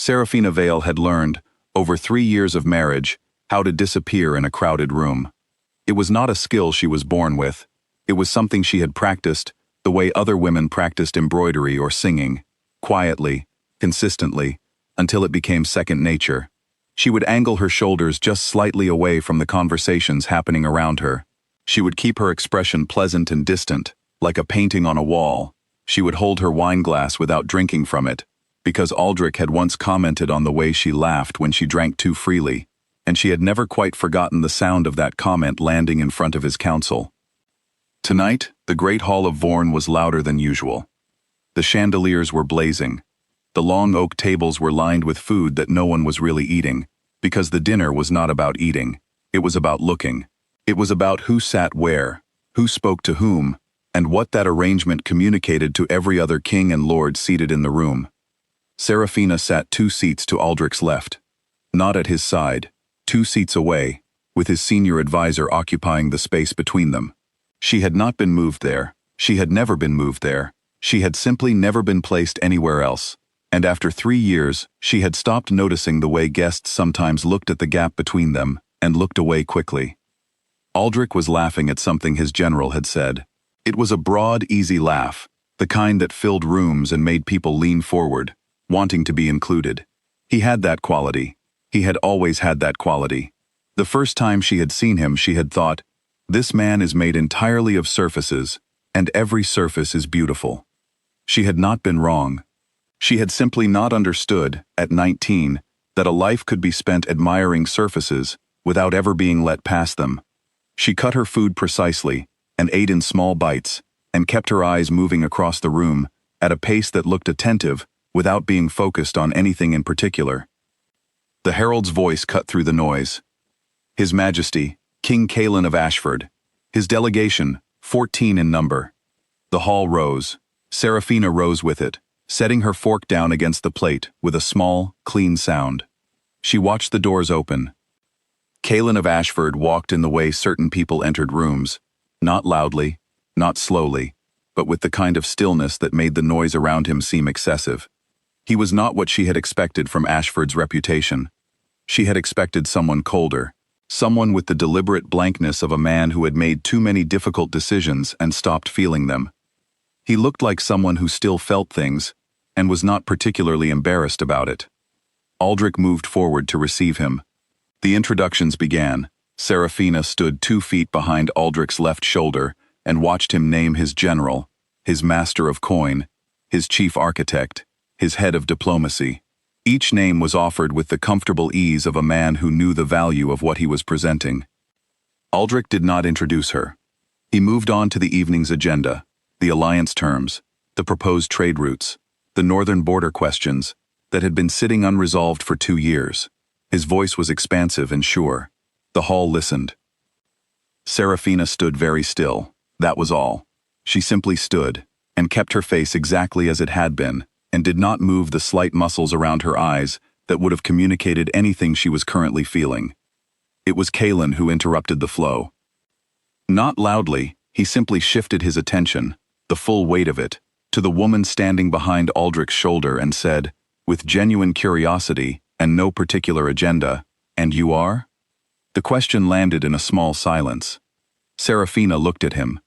Serafina Vale had learned, over 3 years of marriage, how to disappear in a crowded room. It was not a skill she was born with. It was something she had practiced, the way other women practiced embroidery or singing, quietly, consistently, until it became second nature. She would angle her shoulders just slightly away from the conversations happening around her. She would keep her expression pleasant and distant, like a painting on a wall. She would hold her wine glass without drinking from it, because Aldrich had once commented on the way she laughed when she drank too freely, and she had never quite forgotten the sound of that comment landing in front of his council. Tonight, the great hall of Vorn was louder than usual. The chandeliers were blazing. The long oak tables were lined with food that no one was really eating, because the dinner was not about eating. It was about looking. It was about who sat where, who spoke to whom, and what that arrangement communicated to every other king and lord seated in the room. Serafina sat 2 seats to Aldrich's left, not at his side, 2 seats away, with his senior advisor occupying the space between them. She had not been moved there. She had never been moved there. She had simply never been placed anywhere else. And after 3 years, she had stopped noticing the way guests sometimes looked at the gap between them and looked away quickly. Aldrich was laughing at something his general had said. It was a broad, easy laugh, the kind that filled rooms and made people lean forward, wanting to be included. He had that quality. He had always had that quality. The first time she had seen him, she had thought, "This man is made entirely of surfaces, and every surface is beautiful." She had not been wrong. She had simply not understood, at 19, that a life could be spent admiring surfaces without ever being let past them. She cut her food precisely, and ate in small bites, and kept her eyes moving across the room, at a pace that looked attentive, without being focused on anything in particular. The herald's voice cut through the noise. His Majesty, King Calin of Ashford. His delegation, 14 in number. The hall rose. Serafina rose with it, setting her fork down against the plate with a small, clean sound. She watched the doors open. Calin of Ashford walked in the way certain people entered rooms, not loudly, not slowly, but with the kind of stillness that made the noise around him seem excessive. He was not what she had expected from Ashford's reputation. She had expected someone colder, someone with the deliberate blankness of a man who had made too many difficult decisions and stopped feeling them. He looked like someone who still felt things, and was not particularly embarrassed about it. Aldrich moved forward to receive him. The introductions began. Serafina stood 2 feet behind Aldrich's left shoulder and watched him name his general, his master of coin, his chief architect, his head of diplomacy. Each name was offered with the comfortable ease of a man who knew the value of what he was presenting. Aldrich did not introduce her. He moved on to the evening's agenda. The alliance terms, the proposed trade routes, the northern border questions that had been sitting unresolved for 2 years. His voice was expansive and sure. The hall listened. Serafina stood very still. That was all. She simply stood, and kept her face exactly as it had been, and did not move the slight muscles around her eyes that would have communicated anything she was currently feeling. It was Calin who interrupted the flow. Not loudly, he simply shifted his attention, the full weight of it, to the woman standing behind Aldrich's shoulder and said, with genuine curiosity and no particular agenda, "And you are?" The question landed in a small silence. Serafina looked at him.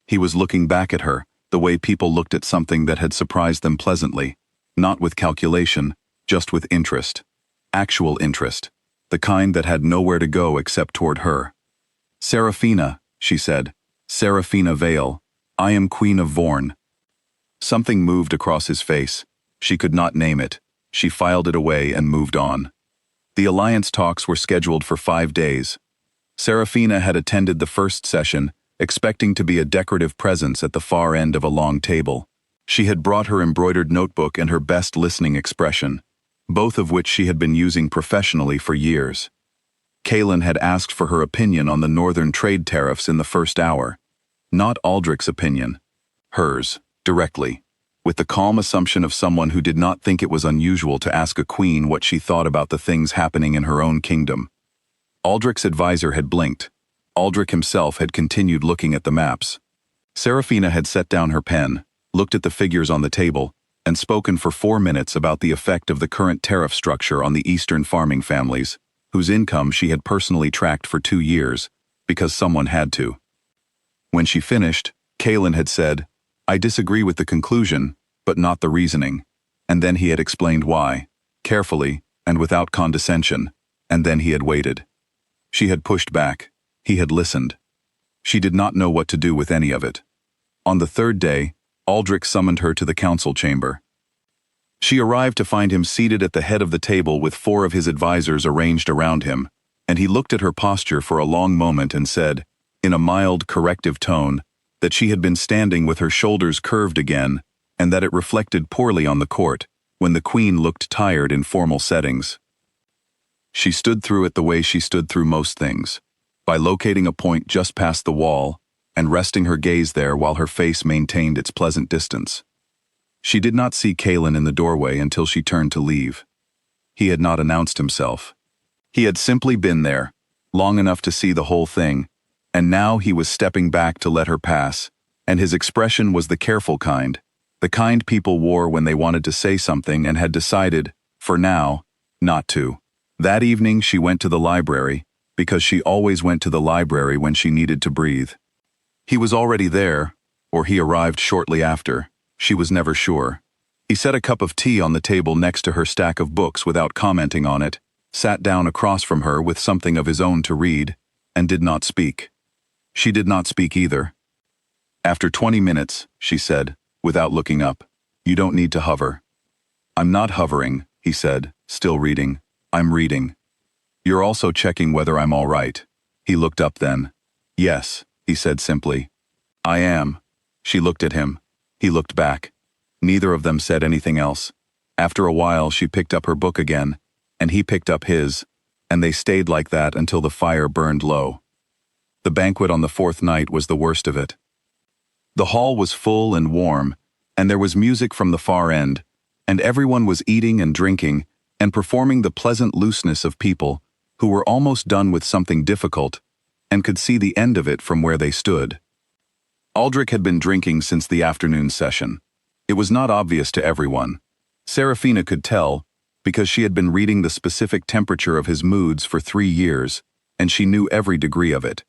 He was looking back at her, the way people looked at something that had surprised them pleasantly, not with calculation, just with interest. Actual interest, the kind that had nowhere to go except toward her. "Serafina," she said, "Serafina Vale. I am Queen of Vorn." Something moved across his face. She could not name it. She filed it away and moved on. The alliance talks were scheduled for 5 days. Serafina had attended the first session, expecting to be a decorative presence at the far end of a long table. She had brought her embroidered notebook and her best listening expression, both of which she had been using professionally for years. Calin had asked for her opinion on the northern trade tariffs in the first hour. Not Aldrich's opinion. Hers, directly, with the calm assumption of someone who did not think it was unusual to ask a queen what she thought about the things happening in her own kingdom. Aldrich's advisor had blinked. Aldrich himself had continued looking at the maps. Serafina had set down her pen, looked at the figures on the table, and spoken for 4 minutes about the effect of the current tariff structure on the Eastern farming families, whose income she had personally tracked for 2 years, because someone had to. When she finished, Kalen had said, "I disagree with the conclusion, but not the reasoning," and then he had explained why, carefully and without condescension, and then he had waited. She had pushed back. He had listened. She did not know what to do with any of it. On the third day, Aldrich summoned her to the council chamber. She arrived to find him seated at the head of the table with 4 of his advisors arranged around him, and he looked at her posture for a long moment and said, in a mild, corrective tone, that she had been standing with her shoulders curved again, and that it reflected poorly on the court, when the queen looked tired in formal settings. She stood through it the way she stood through most things, by locating a point just past the wall and resting her gaze there while her face maintained its pleasant distance. She did not see Kalen in the doorway until she turned to leave. He had not announced himself. He had simply been there, long enough to see the whole thing, and now he was stepping back to let her pass, and his expression was the careful kind, the kind people wore when they wanted to say something and had decided, for now, not to. That evening she went to the library, because she always went to the library when she needed to breathe. He was already there, or he arrived shortly after. She was never sure. He set a cup of tea on the table next to her stack of books without commenting on it, sat down across from her with something of his own to read, and did not speak. She did not speak either. After 20 minutes, she said, without looking up, "You don't need to hover." "I'm not hovering," he said, still reading. "I'm reading." "You're also checking whether I'm all right." He looked up then. "Yes," he said simply. "I am." She looked at him. He looked back. Neither of them said anything else. After a while she picked up her book again, and he picked up his, and they stayed like that until the fire burned low. The banquet on the 4th night was the worst of it. The hall was full and warm, and there was music from the far end, and everyone was eating and drinking and performing the pleasant looseness of people who were almost done with something difficult and could see the end of it from where they stood. Aldrich had been drinking since the afternoon session. It was not obvious to everyone. Serafina could tell, because she had been reading the specific temperature of his moods for 3 years, and she knew every degree of it.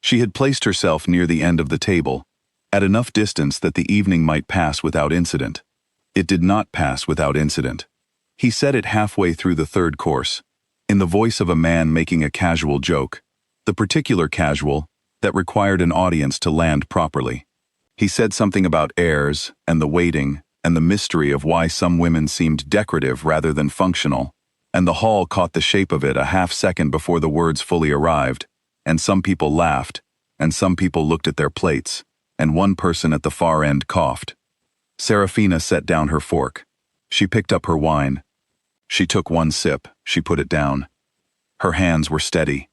She had placed herself near the end of the table, at enough distance that the evening might pass without incident. It did not pass without incident. He said it halfway through the 3rd course, in the voice of a man making a casual joke, the particular casual that required an audience to land properly. He said something about heirs, and the waiting, and the mystery of why some women seemed decorative rather than functional, and the hall caught the shape of it a half-second before the words fully arrived, and some people laughed, and some people looked at their plates, and one person at the far end coughed. Serafina set down her fork. She picked up her wine. She took one sip, she put it down. Her hands were steady.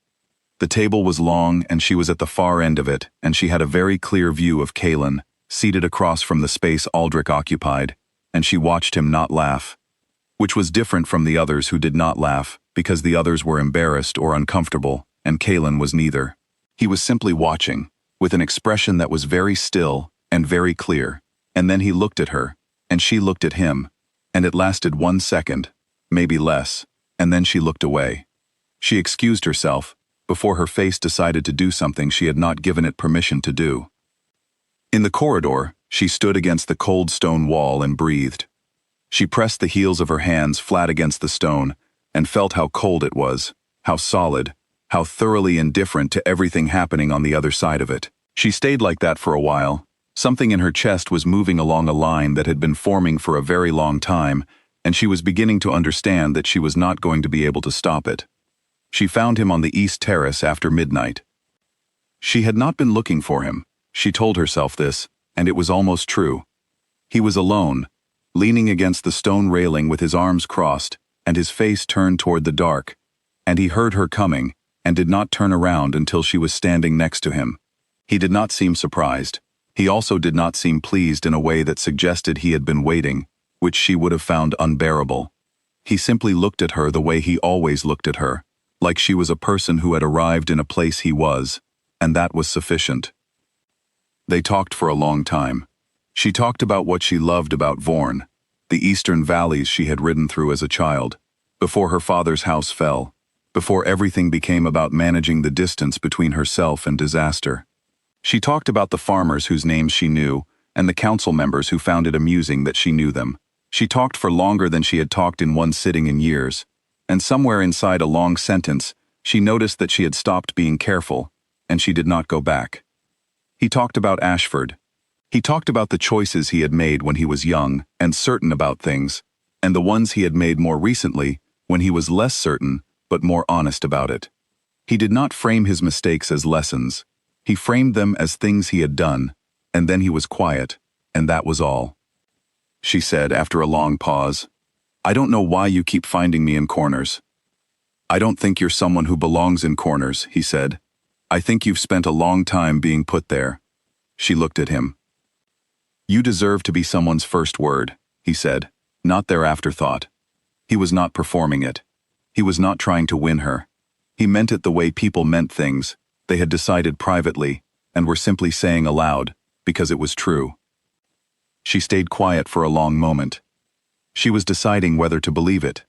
The table was long and she was at the far end of it, and she had a very clear view of Kalen, seated across from the space Aldrich occupied, and she watched him not laugh, which was different from the others who did not laugh, because the others were embarrassed or uncomfortable, and Kalen was neither. He was simply watching, with an expression that was very still and very clear, and then he looked at her, and she looked at him, and it lasted 1 second, maybe less, and then she looked away. She excused herself, before her face decided to do something she had not given it permission to do. In the corridor, she stood against the cold stone wall and breathed. She pressed the heels of her hands flat against the stone and felt how cold it was, how solid, how thoroughly indifferent to everything happening on the other side of it. She stayed like that for a while. Something in her chest was moving along a line that had been forming for a very long time, and she was beginning to understand that she was not going to be able to stop it. She found him on the east terrace after midnight. She had not been looking for him. She told herself this, and it was almost true. He was alone, leaning against the stone railing with his arms crossed and his face turned toward the dark, and he heard her coming and did not turn around until she was standing next to him. He did not seem surprised. He also did not seem pleased in a way that suggested he had been waiting, which she would have found unbearable. He simply looked at her the way he always looked at her, like she was a person who had arrived in a place he was, and that was sufficient. They talked for a long time. She talked about what she loved about Vorn, the eastern valleys she had ridden through as a child, before her father's house fell, before everything became about managing the distance between herself and disaster. She talked about the farmers whose names she knew, and the council members who found it amusing that she knew them. She talked for longer than she had talked in one sitting in years, and somewhere inside a long sentence, she noticed that she had stopped being careful, and she did not go back. He talked about Ashford. He talked about the choices he had made when he was young and certain about things, and the ones he had made more recently when he was less certain but more honest about it. He did not frame his mistakes as lessons. He framed them as things he had done, and then he was quiet, and that was all. She said after a long pause, "I don't know why you keep finding me in corners." "I don't think you're someone who belongs in corners," he said. "I think you've spent a long time being put there." She looked at him. "You deserve to be someone's first word," he said, not their afterthought. He was not performing it. He was not trying to win her. He meant it the way people meant things. They had decided privately, and were simply saying aloud, because it was true. She stayed quiet for a long moment. She was deciding whether to believe it.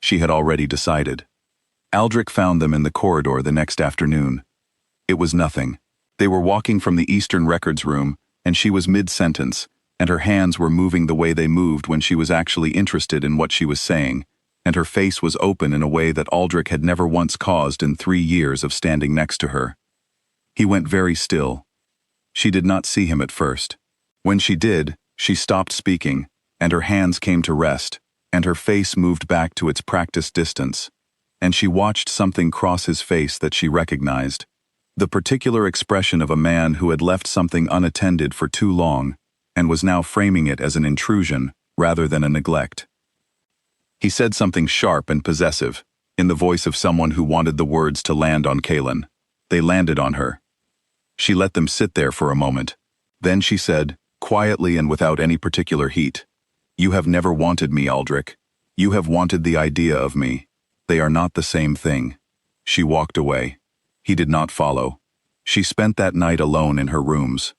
She had already decided. Aldrich found them in the corridor the next afternoon. It was nothing. They were walking from the Eastern Records room, and she was mid-sentence, and her hands were moving the way they moved when she was actually interested in what she was saying, and her face was open in a way that Aldrich had never once caused in 3 years of standing next to her. He went very still. She did not see him at first. When she did, she stopped speaking, and her hands came to rest, and her face moved back to its practiced distance, and she watched something cross his face that she recognized. The particular expression of a man who had left something unattended for too long, and was now framing it as an intrusion rather than a neglect. He said something sharp and possessive, in the voice of someone who wanted the words to land on Kaylin. They landed on her. She let them sit there for a moment. Then she said, quietly and without any particular heat, "You have never wanted me, Aldrich. You have wanted the idea of me. They are not the same thing." She walked away. He did not follow. She spent that night alone in her rooms.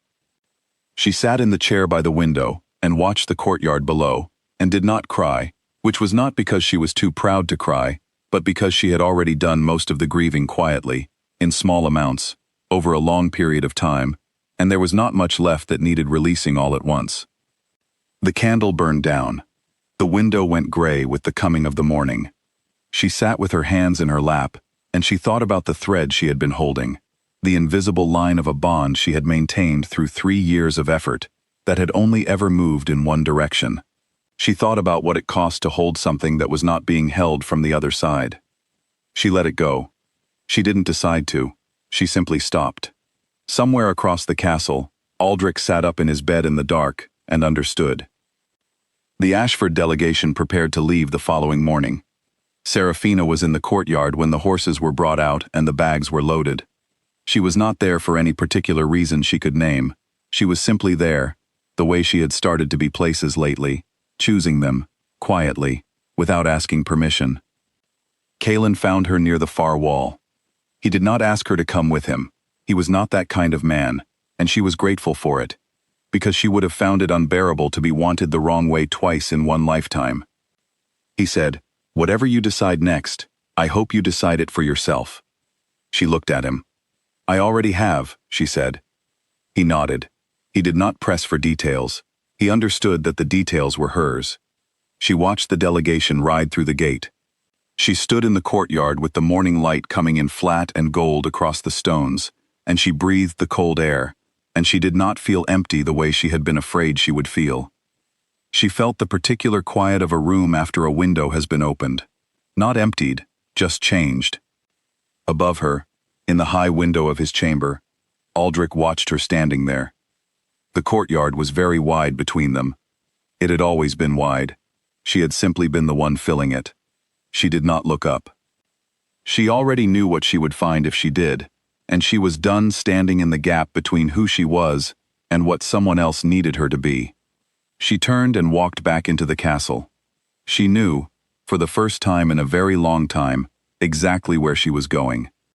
She sat in the chair by the window and watched the courtyard below, and did not cry, which was not because she was too proud to cry, but because she had already done most of the grieving quietly, in small amounts, over a long period of time, and there was not much left that needed releasing all at once. The candle burned down. The window went gray with the coming of the morning. She sat with her hands in her lap, and she thought about the thread she had been holding, the invisible line of a bond she had maintained through 3 years of effort, that had only ever moved in one direction. She thought about what it cost to hold something that was not being held from the other side. She let it go. She didn't decide to. She simply stopped. Somewhere across the castle, Aldrich sat up in his bed in the dark and understood. The Ashford delegation prepared to leave the following morning. Serafina was in the courtyard when the horses were brought out and the bags were loaded. She was not there for any particular reason she could name. She was simply there, the way she had started to be places lately, choosing them, quietly, without asking permission. Kaylin found her near the far wall. He did not ask her to come with him. He was not that kind of man, and she was grateful for it, because she would have found it unbearable to be wanted the wrong way twice in one lifetime. He said, "Whatever you decide next, I hope you decide it for yourself." She looked at him. "I already have," she said. He nodded. He did not press for details. He understood that the details were hers. She watched the delegation ride through the gate. She stood in the courtyard with the morning light coming in flat and gold across the stones, and she breathed the cold air, and she did not feel empty the way she had been afraid she would feel. She felt the particular quiet of a room after a window has been opened. Not emptied, just changed. Above her, in the high window of his chamber, Aldrich watched her standing there. The courtyard was very wide between them. It had always been wide. She had simply been the one filling it. She did not look up. She already knew what she would find if she did, and she was done standing in the gap between who she was and what someone else needed her to be. She turned and walked back into the castle. She knew, for the first time in a very long time, exactly where she was going.